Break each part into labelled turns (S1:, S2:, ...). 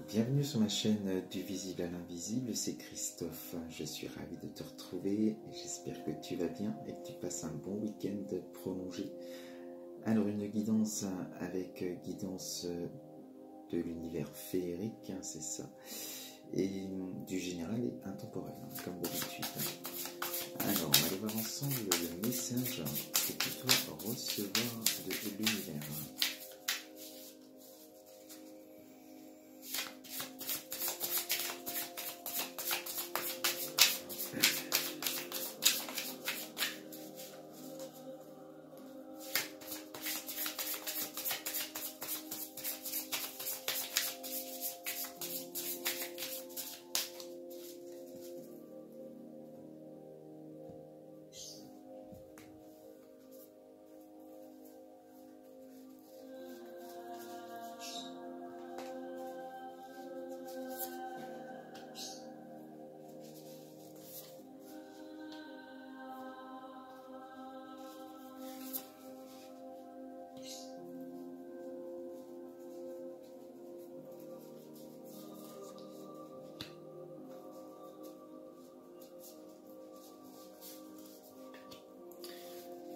S1: Bienvenue sur ma chaîne du visible à l'invisible, c'est Christophe. Je suis ravi de te retrouver et j'espère que tu vas bien et que tu passes un bon week-end prolongé. Alors une guidance avec guidance de l'univers féerique, c'est ça, et du général et intemporel, comme d'habitude. Alors on va aller voir ensemble le message que tu dois recevoir de l'univers.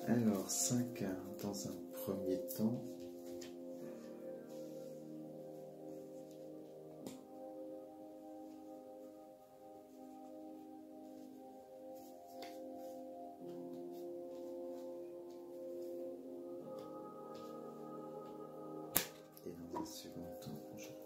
S1: Alors 5 dans un premier temps. Et dans un second temps, je recouvre.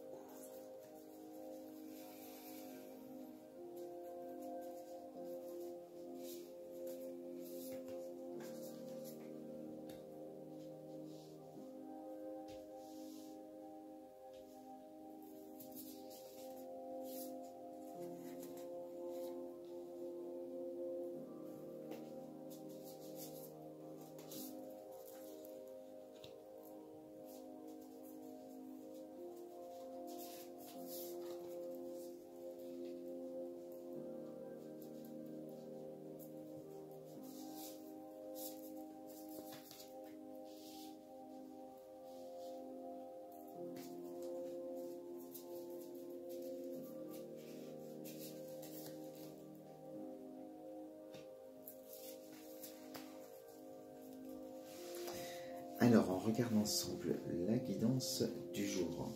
S1: Alors, on regarde ensemble la guidance du jour.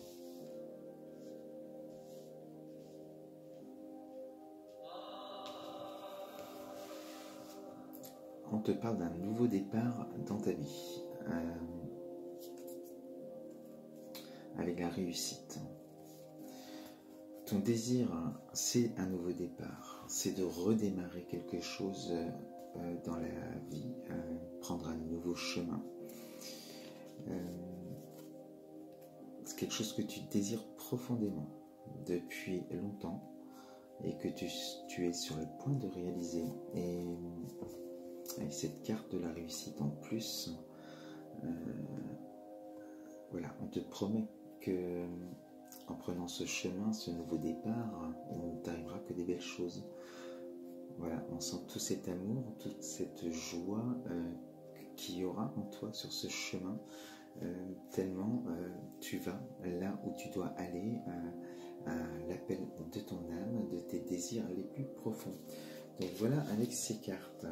S1: On te parle d'un nouveau départ dans ta vie, avec la réussite. Ton désir, c'est un nouveau départ, c'est de redémarrer quelque chose dans la vie, prendre un nouveau chemin. C'est quelque chose que tu désires profondément depuis longtemps et que tu es sur le point de réaliser. Et avec cette carte de la réussite en plus, voilà, on te promet que en prenant ce chemin, ce nouveau départ, il ne t'arrivera que des belles choses. Voilà, on sent tout cet amour, toute cette joie qu'il y aura en toi sur ce chemin, tellement tu vas là où tu dois aller, à l'appel de ton âme, de tes désirs les plus profonds. Donc voilà, avec ces cartes,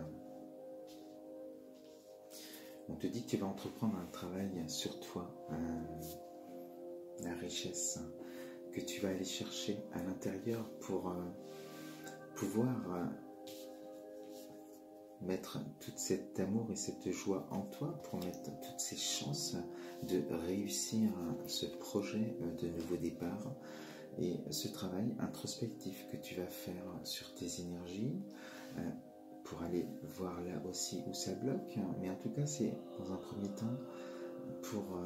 S1: on te dit que tu vas entreprendre un travail sur toi, la richesse que tu vas aller chercher à l'intérieur pour pouvoir mettre tout cet amour et cette joie en toi, pour mettre toutes ces chances de réussir ce projet de nouveau départ et ce travail introspectif que tu vas faire sur tes énergies pour aller voir là aussi où ça bloque, mais en tout cas c'est dans un premier temps pour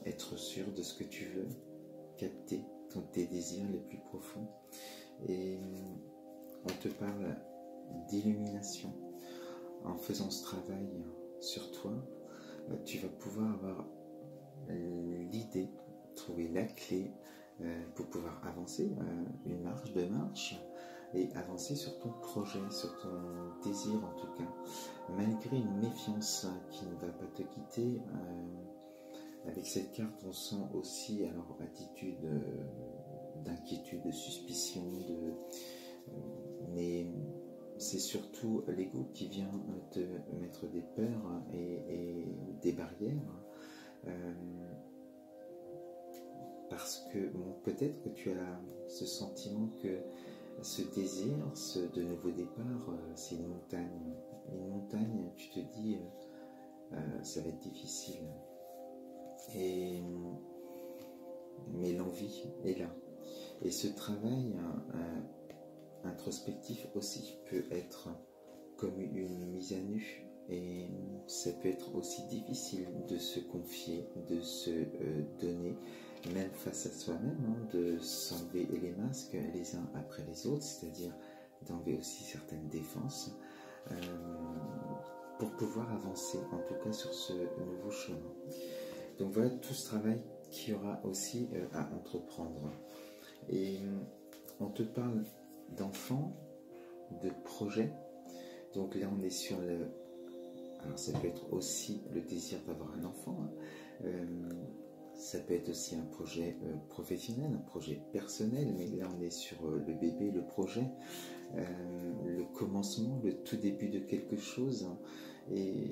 S1: être sûr de ce que tu veux, capter tes désirs les plus profonds. Et on te parle d'illumination. En faisant ce travail sur toi, tu vas pouvoir avoir l'idée, trouver la clé pour pouvoir avancer une marche, deux marches, et avancer sur ton projet, sur ton désir en tout cas, malgré une méfiance qui ne va pas te quitter. Avec cette carte, on sent aussi, alors attitude surtout l'ego qui vient te mettre des peurs et des barrières. Parce que bon, peut-être que tu as ce sentiment que ce désir, de nouveau départ, c'est une montagne. Une montagne, tu te dis, ça va être difficile. Mais l'envie est là. Et ce travail introspectif aussi peut être comme une mise à nu. Et ça peut être aussi difficile de se confier, de se donner, même face à soi-même, hein, de s'enlever les masques les uns après les autres, c'est-à-dire d'enlever aussi certaines défenses pour pouvoir avancer, en tout cas sur ce nouveau chemin. Donc voilà tout ce travail qu'il y aura aussi à entreprendre. Et on te parle d'enfants, de projets. Donc là on est sur le... Alors ça peut être aussi le désir d'avoir un enfant, hein. Ça peut être aussi un projet professionnel, un projet personnel, mais là on est sur le bébé, le projet, le commencement, le tout début de quelque chose. Et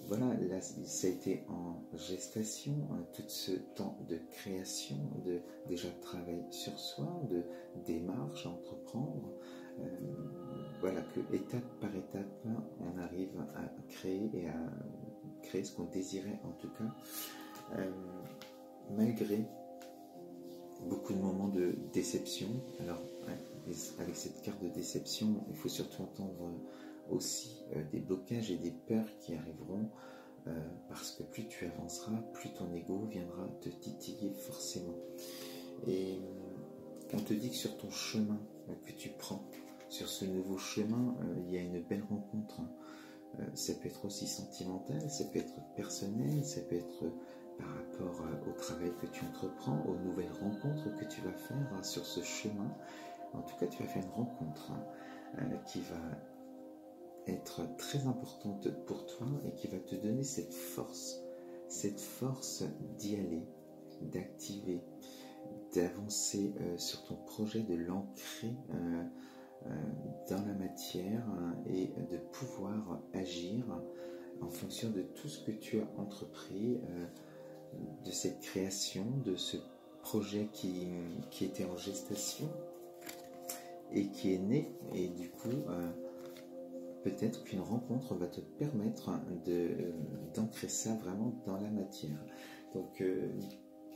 S1: voilà, là ça a été en gestation, hein, tout ce temps de création, de déjà travail sur soi, de démarche à entreprendre. Voilà, que étape par étape, on arrive à créer et à créer ce qu'on désirait en tout cas. Malgré beaucoup de moments de déception. Alors, avec cette carte de déception, il faut surtout entendre aussi des blocages et des peurs qui arriveront, parce que plus tu avanceras, plus ton ego viendra te titiller forcément. Et on te dit que sur ton chemin que tu prends, sur ce nouveau chemin, il y a une belle rencontre. Ça peut être aussi sentimental, ça peut être personnel, ça peut être par rapport au travail que tu entreprends, aux nouvelles rencontres que tu vas faire sur ce chemin. En tout cas, tu vas faire une rencontre qui va être très importante pour toi et qui va te donner cette force d'y aller, d'activer, d'avancer sur ton projet, de l'ancrer dans la matière et de pouvoir agir en fonction de tout ce que tu as entrepris, de cette création, de ce projet qui était en gestation et qui est né. Et du coup, peut-être qu'une rencontre va te permettre d'ancrer ça vraiment dans la matière. Donc,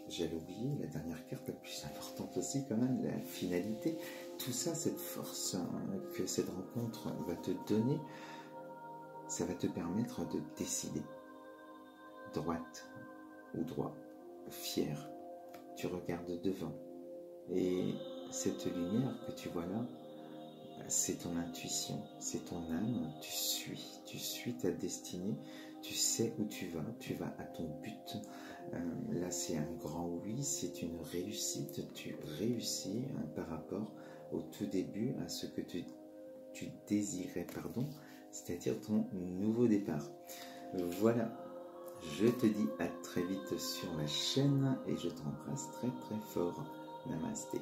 S1: j'avais oublié la dernière carte, la plus importante aussi quand même, la finalité. Tout ça, cette force que cette rencontre va te donner, ça va te permettre de décider. Droite ou droit, fier, tu regardes devant. Et cette lumière que tu vois là, c'est ton intuition, c'est ton âme, tu suis ta destinée, tu sais où tu vas à ton but. Là c'est un grand oui, c'est une réussite, tu réussis par rapport au tout début, à ce que tu désirais, c'est-à-dire ton nouveau départ. Voilà, je te dis à très vite sur la chaîne et je t'embrasse très très fort. Namasté.